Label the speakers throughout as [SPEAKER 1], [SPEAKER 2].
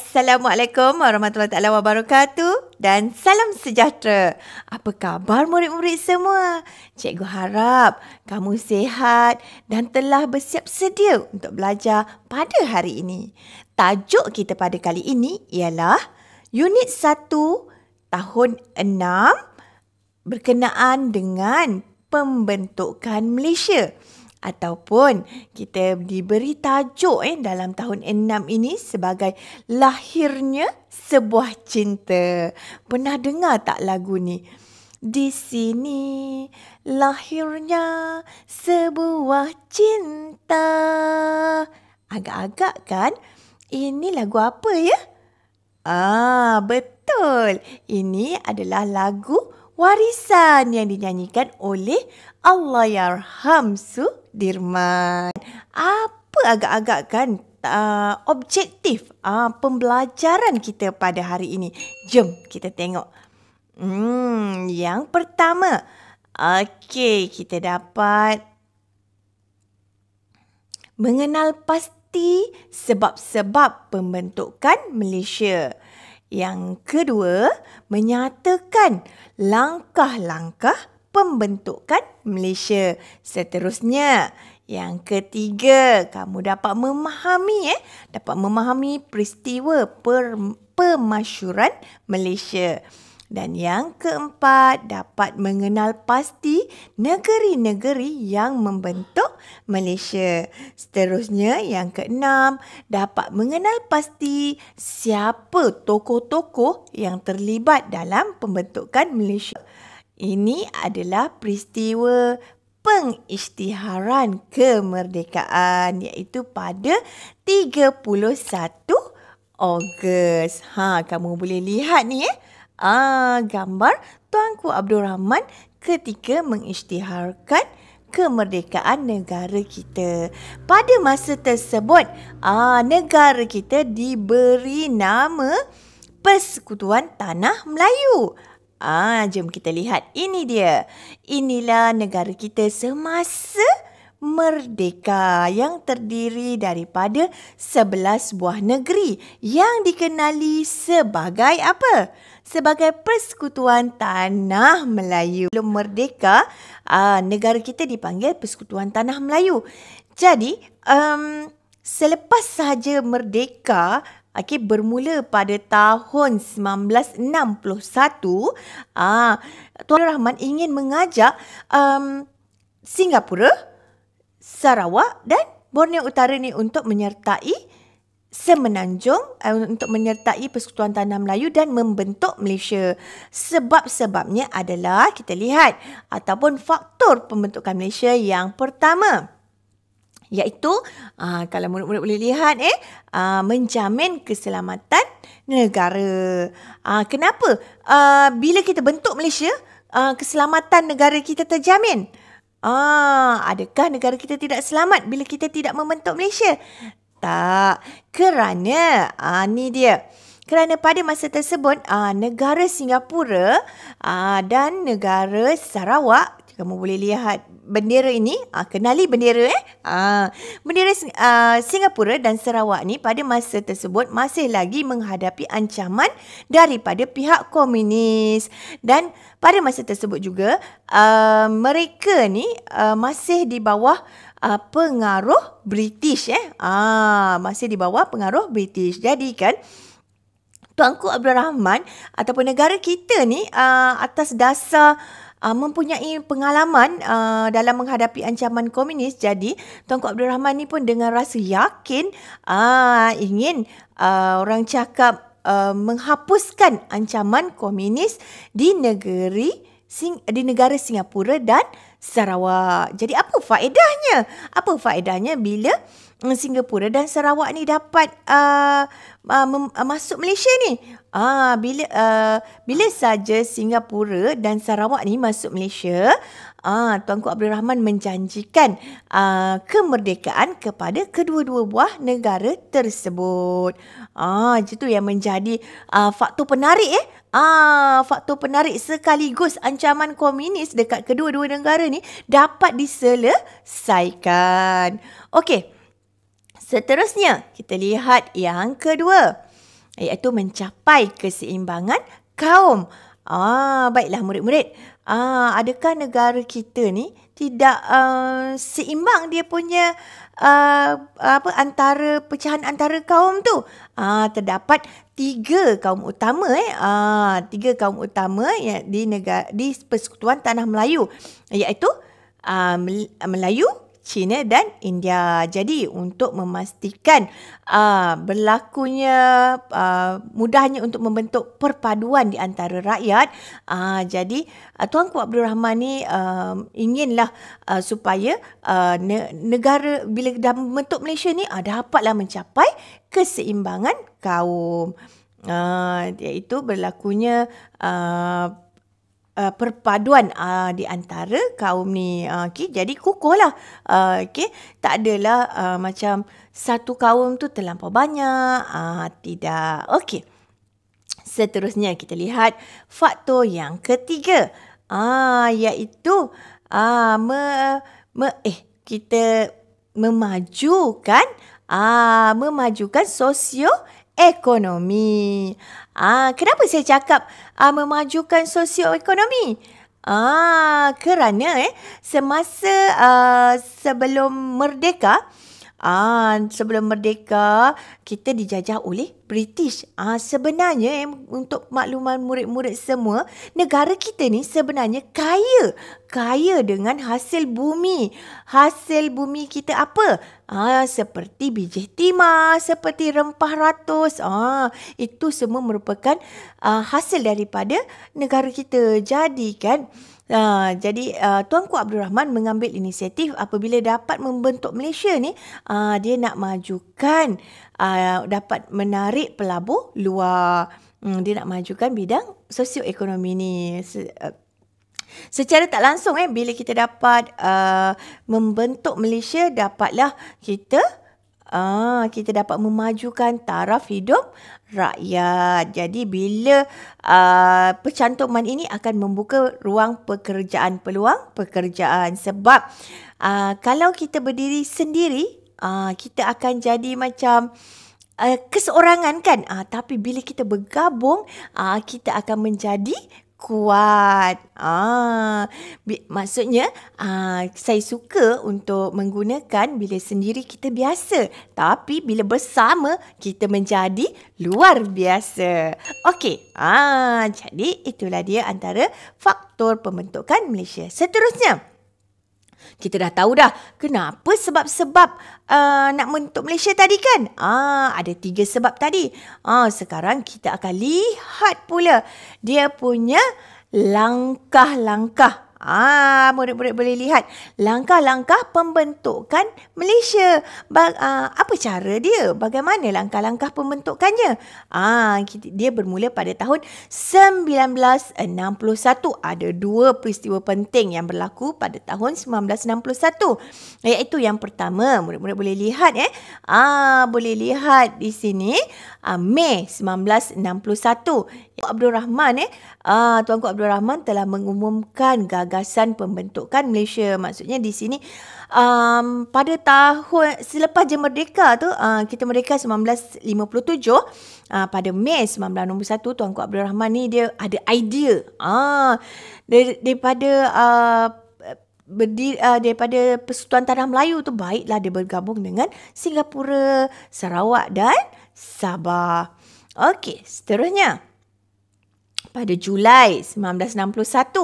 [SPEAKER 1] Assalamualaikum warahmatullahi taala wabarakatuh dan salam sejahtera. Apa khabar murid-murid semua? Cikgu harap kamu sihat dan telah bersiap sedia untuk belajar pada hari ini. Tajuk kita pada kali ini ialah Unit 1 Tahun 6 berkenaan dengan pembentukan Malaysia. Ataupun kita diberi tajuk dalam tahun 6 ini sebagai lahirnya sebuah cinta. Pernah dengar tak lagu ni? Di sini lahirnya sebuah cinta. Agak-agak kan? Ini lagu apa ya? Betul. Ini adalah lagu warisan yang dinyanyikan oleh Allahyarham Sudirman. Apa agak-agak kan objektif pembelajaran kita pada hari ini? Jom kita tengok. Yang pertama, kita dapat mengenal pasti sebab-sebab pembentukan Malaysia. Yang kedua, menyatakan langkah-langkah pembentukan Malaysia. Seterusnya, yang ketiga, kamu dapat memahami peristiwa pemasyuran Malaysia. Dan yang keempat, dapat mengenal pasti negeri-negeri yang membentuk Malaysia. Seterusnya, yang keenam, dapat mengenal pasti siapa tokoh-tokoh yang terlibat dalam pembentukan Malaysia. Ini adalah peristiwa pengisytiharan kemerdekaan iaitu pada 31 Ogos. Kamu boleh lihat ni gambar Tuanku Abdul Rahman ketika mengisytiharkan kemerdekaan negara kita. Pada masa tersebut, negara kita diberi nama Persekutuan Tanah Melayu. Jom kita lihat. Ini dia. Inilah negara kita semasa merdeka yang terdiri daripada 11 buah negeri yang dikenali sebagai apa? Sebagai Persekutuan Tanah Melayu. Belum merdeka, negara kita dipanggil Persekutuan Tanah Melayu. Jadi, selepas sahaja merdeka, bermula pada tahun 1961, Tuan Rahman ingin mengajak Singapura, Sarawak dan Borneo Utara ni untuk menyertai Semenanjung, untuk menyertai Persekutuan Tanah Melayu dan membentuk Malaysia. Sebab-sebabnya adalah kita lihat ataupun faktor pembentukan Malaysia yang pertama, iaitu kalau murid-murid boleh lihat menjamin keselamatan negara. Kenapa? Bila kita bentuk Malaysia, keselamatan negara kita terjamin. Adakah negara kita tidak selamat bila kita tidak membentuk Malaysia? Tak. Kerana ni dia. Kerana pada masa tersebut negara Singapura dan negara Sarawak, kamu boleh lihat bendera ini, kenali bendera bendera Singapura dan Sarawak ni pada masa tersebut masih lagi menghadapi ancaman daripada pihak komunis. Dan pada masa tersebut juga mereka ni masih di bawah pengaruh British masih di bawah pengaruh British. Jadi kan Tuanku Abdul Rahman ataupun negara kita ni atas dasar mempunyai pengalaman dalam menghadapi ancaman komunis. Jadi Tuanku Abdul Rahman ni pun dengan rasa yakin ingin orang cakap menghapuskan ancaman komunis di negara Singapura dan Sarawak. Jadi apa faedahnya? Apa faedahnya bila Singapura dan Sarawak ni dapat masuk Malaysia ni? Bila saja Singapura dan Sarawak ni masuk Malaysia, Tuanku Abdul Rahman menjanjikan kemerdekaan kepada kedua-dua buah negara tersebut. Itu yang menjadi faktor penarik faktor penarik sekaligus ancaman komunis dekat kedua-dua negara ni dapat diselesaikan. Okey. Seterusnya, kita lihat yang kedua. iaitu mencapai keseimbangan kaum. Baiklah murid-murid. Adakah negara kita ni tidak seimbang dia punya pecahan antara kaum tu? Terdapat 3 kaum utama 3 kaum utama di Persekutuan Tanah Melayu, iaitu Melayu, China dan India. Jadi untuk memastikan berlakunya mudahnya untuk membentuk perpaduan di antara rakyat, jadi Tuanku Abdul Rahman ni inginlah supaya negara bila dah membentuk Malaysia ni dapatlah mencapai keseimbangan kaum, iaitu berlakunya perpaduan di antara kaum ni. Jadi kukuhlah. Tak adalah macam satu kaum tu terlampau banyak. Tidak. Seterusnya kita lihat faktor yang ketiga. Iaitu kita memajukan sosioekonomi. Kenapa saya cakap memajukan sosioekonomi? Kerana semasa sebelum merdeka, kita dijajah oleh British. Sebenarnya untuk makluman murid-murid semua, negara kita ni sebenarnya kaya dengan hasil bumi. Hasil bumi kita apa? Seperti biji timah, seperti rempah ratus. Itu semua merupakan hasil daripada negara kita. Jadi kan, Tuanku Abdul Rahman mengambil inisiatif apabila dapat membentuk Malaysia ni, dia nak majukan, dapat menarik pelabur luar. Dia nak majukan bidang sosioekonomi ni. Secara tak langsung bila kita dapat membentuk Malaysia, dapatlah kita dapat memajukan taraf hidup rakyat. Jadi bila percantuman ini akan membuka peluang pekerjaan. Sebab kalau kita berdiri sendiri, kita akan jadi macam keseorangan kan. Tapi bila kita bergabung, kita akan menjadi kuat. Maksudnya saya suka untuk menggunakan bila sendiri kita biasa, tapi bila bersama kita menjadi luar biasa. Jadi itulah dia antara faktor pembentukan Malaysia. Seterusnya, kita dah tahu dah kenapa sebab-sebab nak membentuk Malaysia tadi kan. Ada 3 sebab tadi. Sekarang kita akan lihat pula dia punya langkah-langkah. Murid-murid boleh lihat langkah-langkah pembentukan Malaysia. Apa cara dia? Bagaimana langkah-langkah pembentukannya? Dia bermula pada tahun 1961. Ada 2 peristiwa penting yang berlaku pada tahun 1961. Iaitu yang pertama, murid-murid boleh lihat boleh lihat di sini, Mei 1961. Abdul Rahman Tuanku Abdul Rahman telah mengumumkan gagasan pembentukan Malaysia. Maksudnya di sini pada tahun selepas je merdeka tu, kita merdeka 1957, pada Mei 1961 Tuanku Abdul Rahman ni dia ada idea daripada Persekutuan Tanah Melayu tu, baiklah dia bergabung dengan Singapura, Sarawak dan Sabah. Seterusnya pada Julai 1961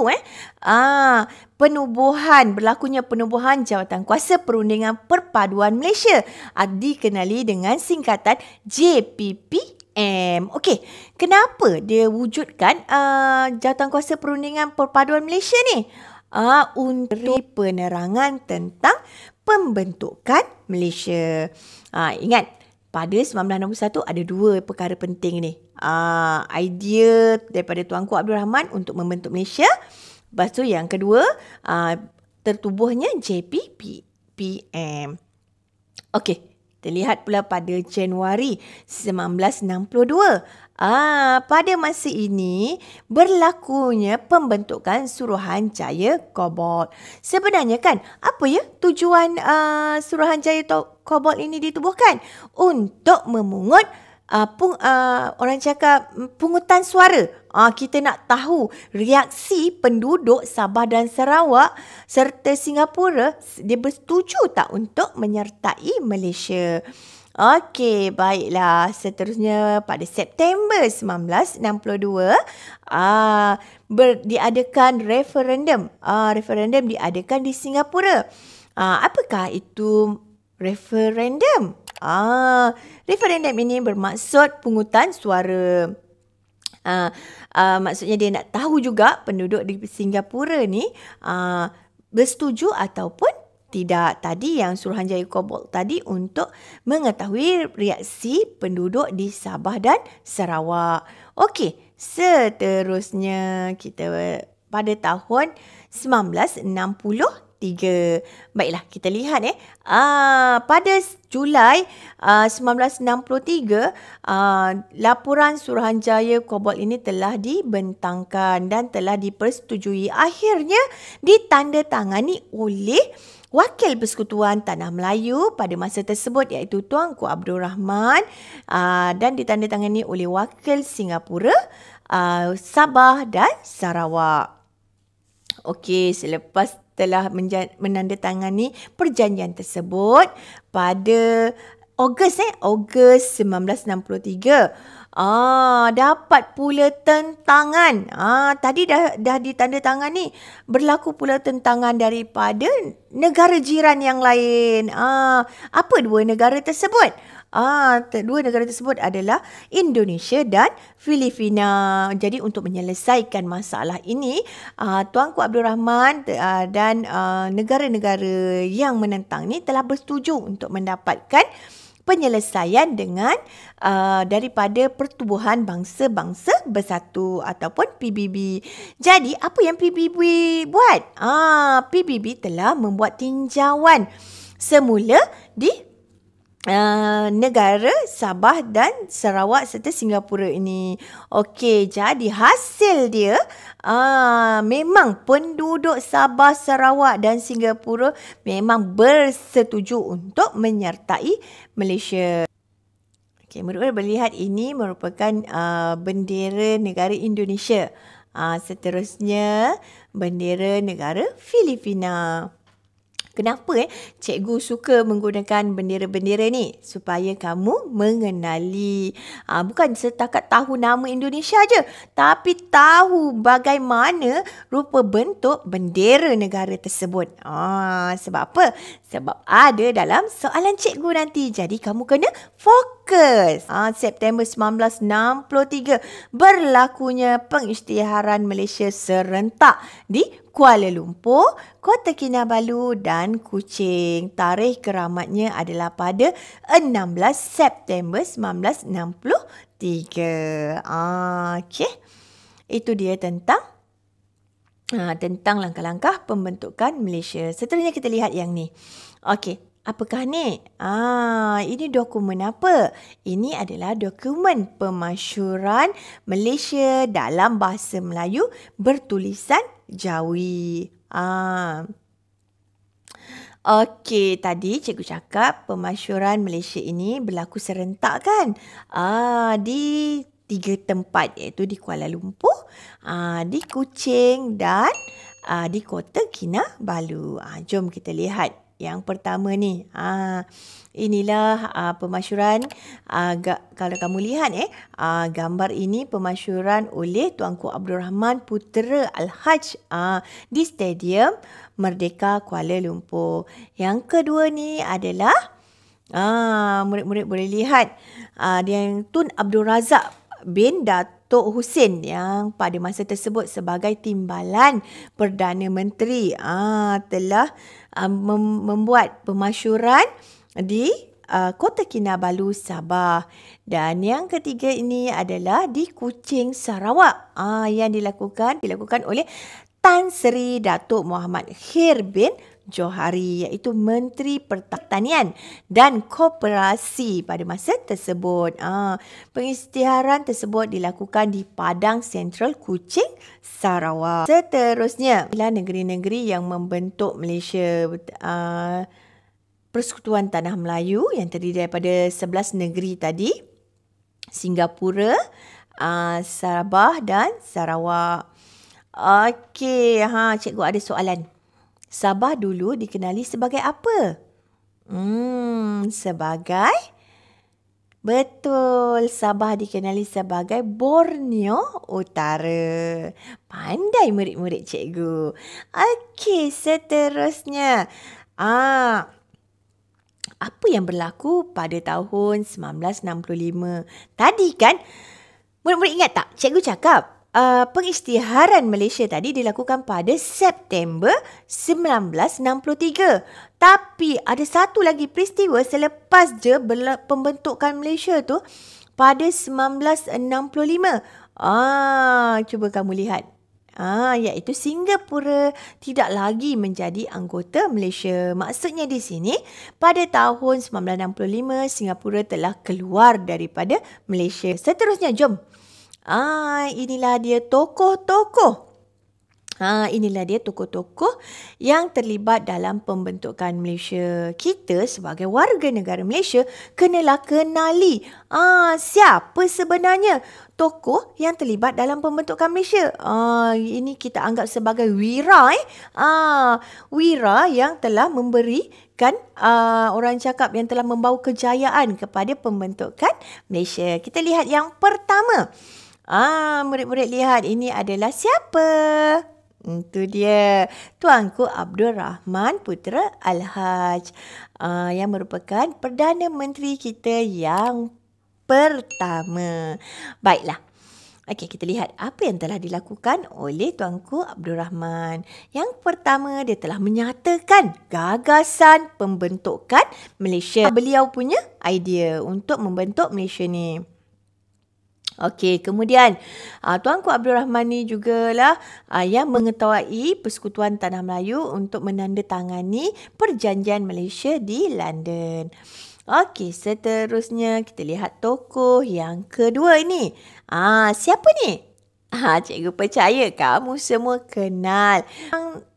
[SPEAKER 1] berlakunya penubuhan Jawatankuasa Perundingan Perpaduan Malaysia, dikenali dengan singkatan JPPM. Kenapa dia wujudkan Jawatankuasa Perundingan Perpaduan Malaysia ni? Untuk penerangan tentang pembentukan Malaysia. Ingat, pada 1961 ada 2 perkara penting ni. Idea daripada Tuanku Abdul Rahman untuk membentuk Malaysia. Lepas tu yang kedua, tertubuhnya JPPM. Kita lihat pula pada Januari 1962. Pada masa ini berlakunya pembentukan Suruhanjaya Kobalt. Sebenarnya kan, apa ya tujuan Suruhanjaya Kobalt ini ditubuhkan? Untuk memungut orang cakap pungutan suara. Kita nak tahu reaksi penduduk Sabah dan Sarawak serta Singapura, dia bersetuju tak untuk menyertai Malaysia. Okey, baiklah. Seterusnya pada September 1962 diadakan referendum. Referendum diadakan di Singapura. Apakah itu referendum? Referendum ini bermaksud pungutan suara. Maksudnya dia nak tahu juga penduduk di Singapura ni bersetuju ataupun tidak. Tadi yang Suruhanjaya Kobalt tadi untuk mengetahui reaksi penduduk di Sabah dan Sarawak. Okey, seterusnya kita pada tahun 1963. Baiklah, kita lihat pada Julai 1963, laporan Suruhanjaya Kobalt ini telah dibentangkan dan telah dipersetujui. Akhirnya ditandatangani oleh Wakil Persekutuan Tanah Melayu pada masa tersebut, iaitu Tuanku Abdul Rahman, dan ditandatangani oleh Wakil Singapura, Sabah dan Sarawak. Okey, selepas telah menandatangani perjanjian tersebut pada Ogos 1963. Dapat pula tentangan. Tadi dah ditandatangani. Berlaku pula tentangan daripada negara jiran yang lain. Apa dua negara tersebut? Dua negara tersebut adalah Indonesia dan Filipina. Jadi untuk menyelesaikan masalah ini, Tuanku Abdul Rahman dan negara-negara yang menentang ni telah bersetuju untuk mendapatkan penyelesaian dengan daripada Pertubuhan Bangsa-Bangsa Bersatu ataupun PBB. Jadi apa yang PBB buat? PBB telah membuat tinjauan semula di negara Sabah dan Sarawak serta Singapura ini. Okey, jadi hasil dia memang penduduk Sabah, Sarawak dan Singapura memang bersetuju untuk menyertai Malaysia. Okey, merupakan melihat ini merupakan bendera negara Indonesia. Seterusnya bendera negara Filipina. Kenapa cikgu suka menggunakan bendera-bendera ni? Supaya kamu mengenali. Bukan setakat tahu nama Indonesia je, tapi tahu bagaimana rupa bentuk bendera negara tersebut. Sebab apa? Sebab ada dalam soalan cikgu nanti. Jadi kamu kena fokus. September 1963 berlakunya pengisytiharan Malaysia serentak di Kuala Lumpur, Kota Kinabalu dan Kuching. Tarikh keramatnya adalah pada 16 September 1963. Okey. Itu dia tentang langkah-langkah pembentukan Malaysia. Seterusnya kita lihat yang ni. Okey. Apakah ni? Ini dokumen apa? Ini adalah dokumen pemasyuran Malaysia dalam bahasa Melayu bertulisan Jawi. Okey, tadi cikgu cakap pemasyuran Malaysia ini berlaku serentak kan? Di 3 tempat, iaitu di Kuala Lumpur, di Kuching dan di Kota Kinabalu. Jom kita lihat. Yang pertama ni, inilah pemasyuran. Kalau kamu lihat gambar ini pemasyuran oleh Tuanku Abdul Rahman Putera Al-Haj di Stadium Merdeka Kuala Lumpur. Yang kedua ni adalah murid-murid boleh lihat yang Tun Abdul Razak bin Datuk Hussein yang pada masa tersebut sebagai timbalan Perdana Menteri telah membuat pemasyuran di Kota Kinabalu, Sabah. Dan yang ketiga ini adalah di Kuching, Sarawak, yang dilakukan oleh Tan Sri Datuk Muhammad Khair bin Johari, iaitu Menteri Pertanian dan Koperasi pada masa tersebut. Pengisytiharan tersebut dilakukan di Padang Sentral, Kuching, Sarawak. Seterusnya, ialah negeri-negeri yang membentuk Malaysia. Persekutuan Tanah Melayu yang terdiri daripada 11 negeri tadi. Singapura, Sabah dan Sarawak. Okey, cikgu ada soalan. Sabah dulu dikenali sebagai apa? Sebagai betul, Sabah dikenali sebagai Borneo Utara. Pandai murid-murid cikgu. Okey, seterusnya. Apa yang berlaku pada tahun 1965? Tadi kan, murid-murid ingat tak? Cikgu cakap, pengisytiharan Malaysia tadi dilakukan pada September 1963. Tapi ada satu lagi peristiwa selepas je pembentukan Malaysia tu pada 1965. Cuba kamu lihat. Iaitu Singapura tidak lagi menjadi anggota Malaysia. Maksudnya di sini, pada tahun 1965, Singapura telah keluar daripada Malaysia. Seterusnya, jom. Inilah dia tokoh-tokoh. Inilah dia tokoh-tokoh yang terlibat dalam pembentukan Malaysia. Kita sebagai warga negara Malaysia kenalah kenali siapa sebenarnya tokoh yang terlibat dalam pembentukan Malaysia. Ini kita anggap sebagai wira. Wira yang telah memberikan orang cakap yang telah membawa kejayaan kepada pembentukan Malaysia. Kita lihat yang pertama. Murid-murid lihat, ini adalah siapa? Itu dia, Tuanku Abdul Rahman Putera Al-Haj, yang merupakan Perdana Menteri kita yang pertama. Baiklah. Okey, kita lihat apa yang telah dilakukan oleh Tuanku Abdul Rahman. Yang pertama, dia telah menyatakan gagasan pembentukan Malaysia. Beliau punya idea untuk membentuk Malaysia ni. Okey, kemudian Tuanku Abdul Rahman ni jugalah yang mengetuai Persekutuan Tanah Melayu untuk menandatangani Perjanjian Malaysia di London. Okey, seterusnya kita lihat tokoh yang kedua ini. Siapa ni? Cikgu percaya kamu semua kenal.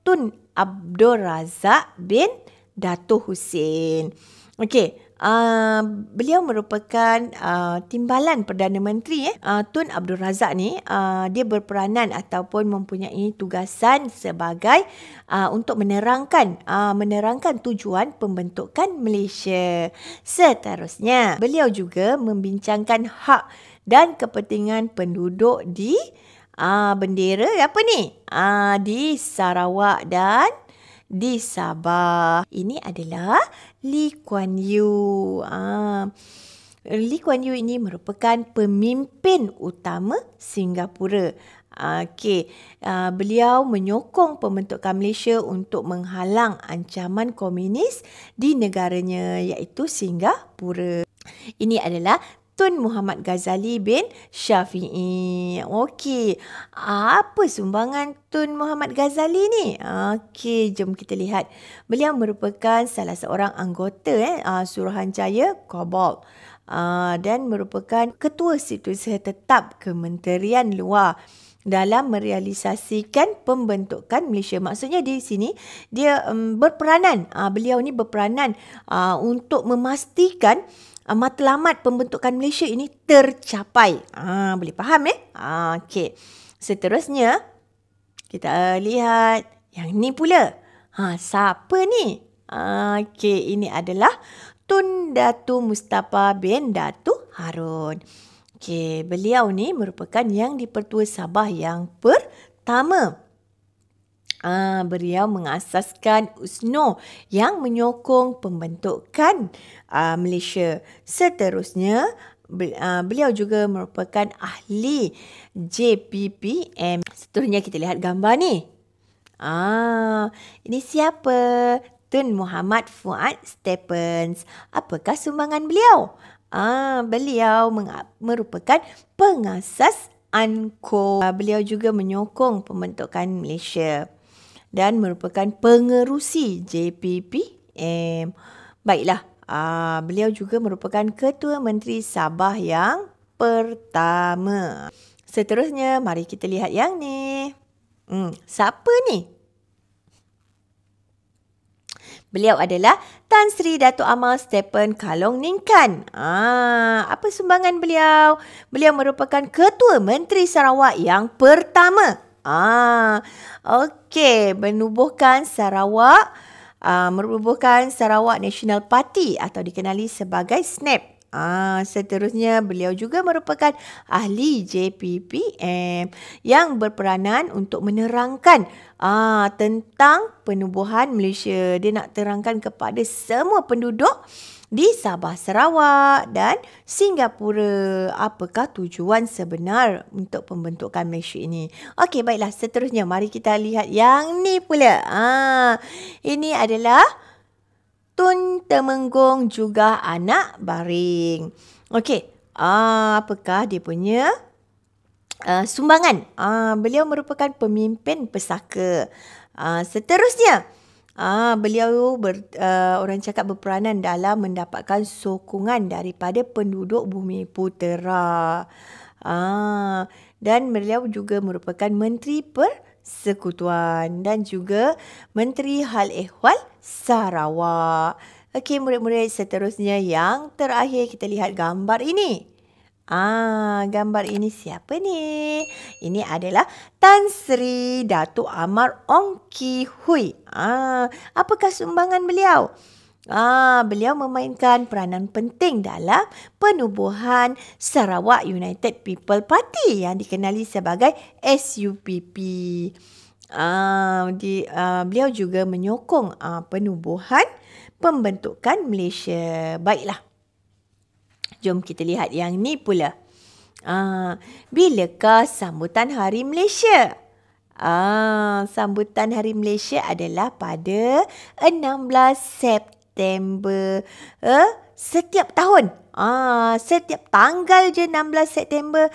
[SPEAKER 1] Tun Abdul Razak bin Dato' Hussein. Okey. Beliau merupakan timbalan Perdana Menteri. Tun Abdul Razak ni dia berperanan ataupun mempunyai tugasan sebagai untuk menerangkan tujuan pembentukan Malaysia. Seterusnya, beliau juga membincangkan hak dan kepentingan penduduk di bendera apa ni? Di Sarawak dan di Sabah. Ini adalah Lee Kuan Yew. Lee Kuan Yew ini merupakan pemimpin utama Singapura. Beliau menyokong pembentukan Malaysia untuk menghalang ancaman komunis di negaranya, iaitu Singapura. Ini adalah Tun Muhammad Ghazali bin Syafi'i. Okey, apa sumbangan Tun Muhammad Ghazali ni? Okey, jom kita lihat. Beliau merupakan salah seorang anggota Suruhanjaya Kobalt dan merupakan Ketua Setiausaha Tetap Kementerian Luar dalam merealisasikan pembentukan Malaysia. Maksudnya di sini dia berperanan. Beliau ni berperanan untuk memastikan matlamat pembentukan Malaysia ini tercapai. Boleh faham Okey. Seterusnya, kita lihat yang ni pula. Siapa ni? Okey, ini adalah Tun Datu Mustafa bin Datu Harun. Okey, beliau ni merupakan yang di-Pertua Sabah yang pertama. Beliau mengasaskan USNO yang menyokong pembentukan Malaysia. Seterusnya, beliau juga merupakan ahli JPPM. Seterusnya kita lihat gambar ni. Ini siapa? Tun Muhammad Fuad Stephens. Apakah sumbangan beliau? Beliau merupakan pengasas UNCO. Beliau juga menyokong pembentukan Malaysia dan merupakan pengerusi JPPM. Baiklah, beliau juga merupakan Ketua Menteri Sabah yang pertama. Seterusnya, mari kita lihat yang ni. Siapa ni? Beliau adalah Tan Sri Dato' Amar Stephen Kalong Ningkan. Apa sumbangan beliau? Beliau merupakan Ketua Menteri Sarawak yang pertama. Okey, menubuhkan Sarawak National Party atau dikenali sebagai SNAP. Seterusnya, beliau juga merupakan ahli JPPM yang berperanan untuk menerangkan tentang penubuhan Malaysia. Dia nak terangkan kepada semua penduduk di Sabah, Sarawak dan Singapura apakah tujuan sebenar untuk pembentukan Malaysia ini. Okey, baiklah. Seterusnya, mari kita lihat yang ni pula. Ini adalah Tun Temenggung juga anak Baring. Okey, apakah dia punya sumbangan? Beliau merupakan pemimpin pesaka. Seterusnya, beliau orang cakap berperanan dalam mendapatkan sokongan daripada penduduk Bumi Putera. Dan beliau juga merupakan Menteri Persekutuan dan juga Menteri Hal Ehwal Sarawak. Okey, murid-murid, seterusnya yang terakhir kita lihat gambar ini. Gambar ini siapa ni? Ini adalah Tan Sri Dato' Amar Ong Ki Hui. Apakah sumbangan beliau? Beliau memainkan peranan penting dalam penubuhan Sarawak United People Party yang dikenali sebagai SUPP. Beliau juga menyokong penubuhan pembentukan Malaysia. Baiklah. Jom kita lihat yang ni pula. Bilakah sambutan Hari Malaysia? Sambutan Hari Malaysia adalah pada 16 September setiap tahun. Setiap tanggal je 16 September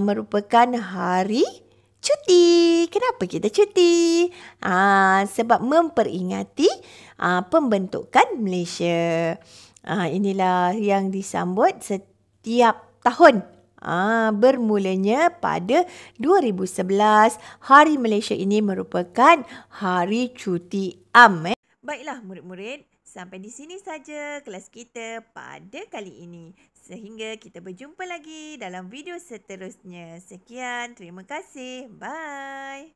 [SPEAKER 1] merupakan hari cuti. Kenapa kita cuti? Sebab memperingati pembentukan Malaysia. Inilah yang disambut setiap tahun. Bermulanya pada 2011, Hari Malaysia ini merupakan hari cuti am. Baiklah murid-murid, sampai di sini saja kelas kita pada kali ini. Sehingga kita berjumpa lagi dalam video seterusnya. Sekian, terima kasih. Bye.